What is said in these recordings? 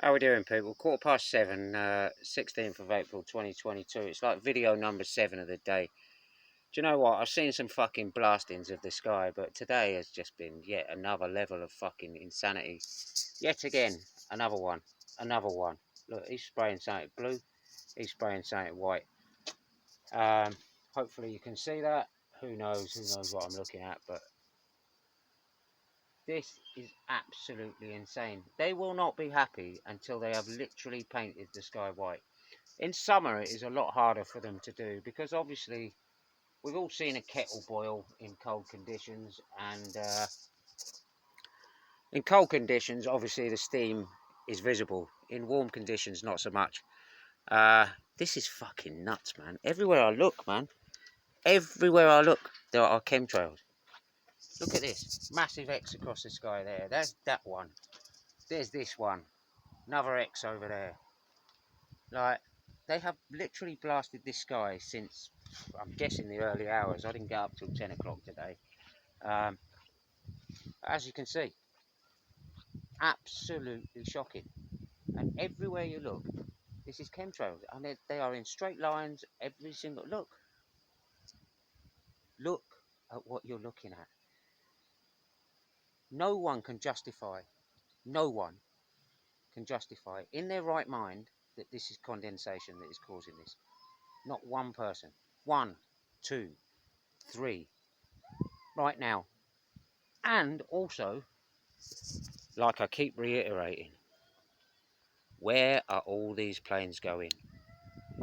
How we doing, people? 7:15, 16th of April 2022. It's like video number 7 of the day. Do you know what? I've seen some fucking blastings of the sky, but today has just been yet another level of fucking insanity. Yet again, another one. Another one. Look, he's spraying something blue. He's spraying something white. Hopefully you can see that. Who knows? Who knows what I'm looking at, but this is absolutely insane. They will not be happy until they have literally painted the sky white. In summer, it is a lot harder for them to do because obviously we've all seen a kettle boil in cold conditions, and in cold conditions, obviously the steam is visible. In warm conditions, not so much. This is fucking nuts, man. Everywhere I look, man. Everywhere I look, there are chemtrails. Look at this. Massive X across the sky there. There's that one. There's this one. Another X over there. Like, they have literally blasted this sky since, I'm guessing, the early hours. I didn't get up till 10 o'clock today. As you can see, absolutely shocking. And everywhere you look, this is chemtrails. And they are in straight lines, every single... Look at what you're looking at. No one can justify, no one can justify in their right mind that this is condensation that is causing this. Not one person. 1, 2, 3. Right now. And also, like I keep reiterating, where are all these planes going?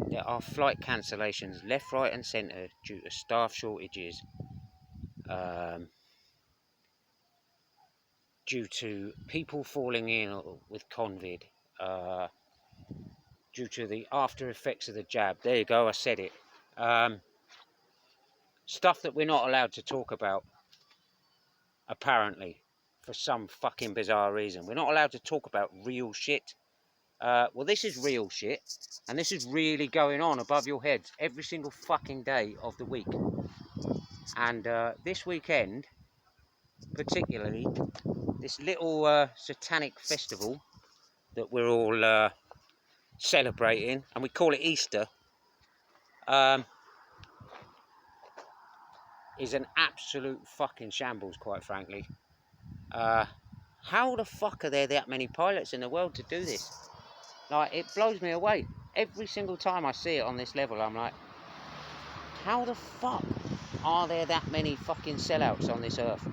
There are flight cancellations left, right and centre due to staff shortages, due to people falling in with COVID, due to the after effects of the jab. There you go, I said it. Stuff that we're not allowed to talk about, apparently, for some fucking bizarre reason. We're not allowed to talk about real shit. Well, this is real shit, and this is really going on above your heads every single fucking day of the week. And this weekend, particularly, this little satanic festival that we're all celebrating, and we call it Easter, is an absolute fucking shambles, quite frankly. How the fuck are there that many pilots in the world to do this? Like, it blows me away. Every single time I see it on this level, I'm like, how the fuck are there that many fucking sellouts on this earth?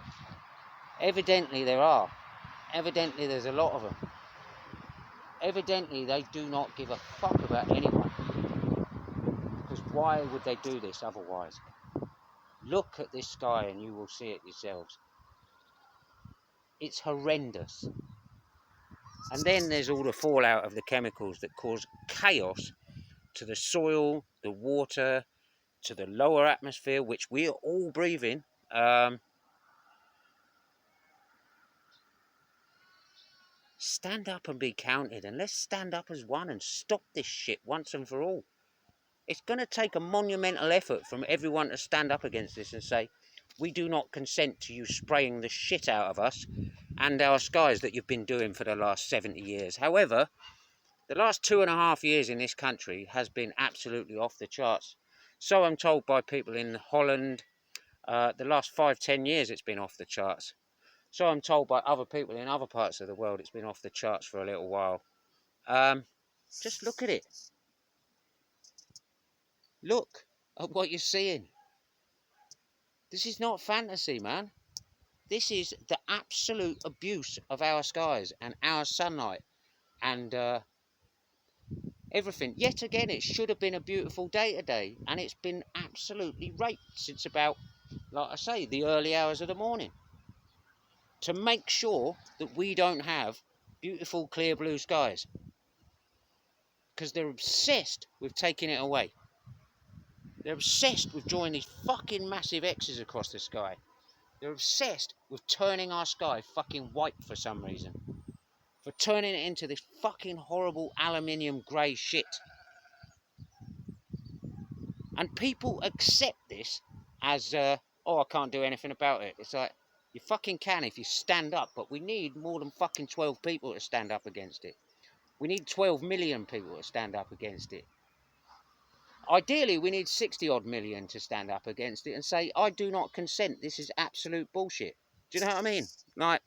Evidently there are. Evidently there's a lot of them. Evidently they do not give a fuck about anyone. Because why would they do this otherwise? Look at this sky and you will see it yourselves. It's horrendous. And then there's all the fallout of the chemicals that cause chaos to the soil, the water, to the lower atmosphere, which we are all breathing. Stand up and be counted, and let's stand up as one and stop this shit once and for all. It's going to take a monumental effort from everyone to stand up against this and say, we do not consent to you spraying the shit out of us and our skies that you've been doing for the last 70 years. However, the last 2.5 years in this country has been absolutely off the charts. So I'm told by people in Holland, the last 5-10 years it's been off the charts. So I'm told by other people in other parts of the world it's been off the charts for a little while. Just look at it. Look at what you're seeing. This is not fantasy, man. This is the absolute abuse of our skies and our sunlight and everything. Yet again, it should have been a beautiful day today, and it's been absolutely raped since about, like I say, the early hours of the morning. To make sure that we don't have beautiful clear blue skies. Because they're obsessed with taking it away. They're obsessed with drawing these fucking massive X's across the sky. They're obsessed with turning our sky fucking white for some reason. For turning it into this fucking horrible aluminium grey shit. And people accept this as, oh, I can't do anything about it. It's like, you fucking can if you stand up, but we need more than fucking 12 people to stand up against it. We need 12 million people to stand up against it. Ideally, we need 60 odd million to stand up against it and say, I do not consent. This is absolute bullshit. Do you know what I mean? Like,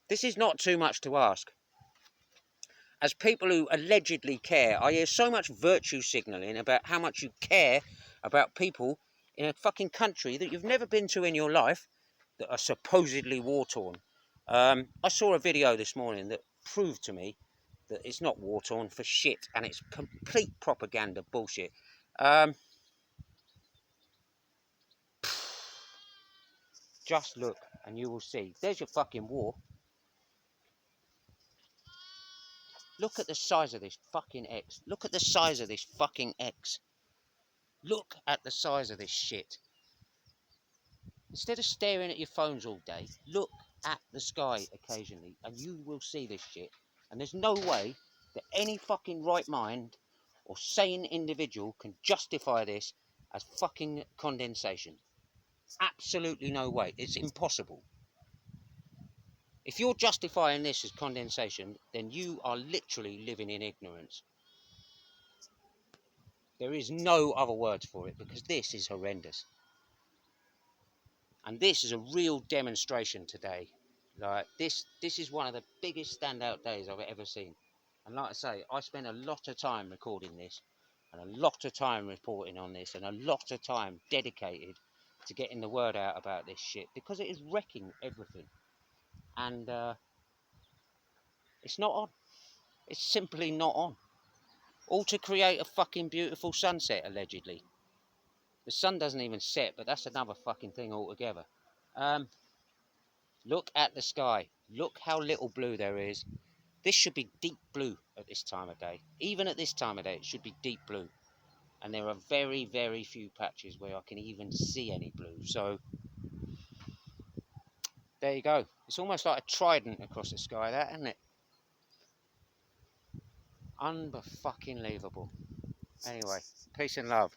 this is not too much to ask. As people who allegedly care, I hear so much virtue signalling about how much you care about people in a fucking country that you've never been to in your life that are supposedly war-torn. I saw a video this morning that proved to me that it's not war-torn for shit, and it's complete propaganda bullshit. Just look and you will see. There's your fucking war. Look at the size of this fucking X. Look at the size of this fucking X. Look at the size of this shit. Instead of staring at your phones all day, look at the sky occasionally and you will see this shit. And there's no way that any fucking right mind or sane individual can justify this as fucking condensation. Absolutely no way. It's impossible. If you're justifying this as condensation, then you are literally living in ignorance. There is no other words for it, because this is horrendous. And this is a real demonstration today. Like this is one of the biggest standout days I've ever seen. And like I say, I spent a lot of time recording this, and a lot of time reporting on this, and a lot of time dedicated to getting the word out about this shit, because it is wrecking everything. And it's not on. It's simply not on. All to create a fucking beautiful sunset, allegedly. The sun doesn't even set, but that's another fucking thing altogether. Look at the sky. Look how little blue there is. This should be deep blue at this time of day. Even at this time of day, it should be deep blue. And there are very, very few patches where I can even see any blue. So, there you go. It's almost like a trident across the sky, that, isn't it? Unfucking-lievable. Anyway, peace and love.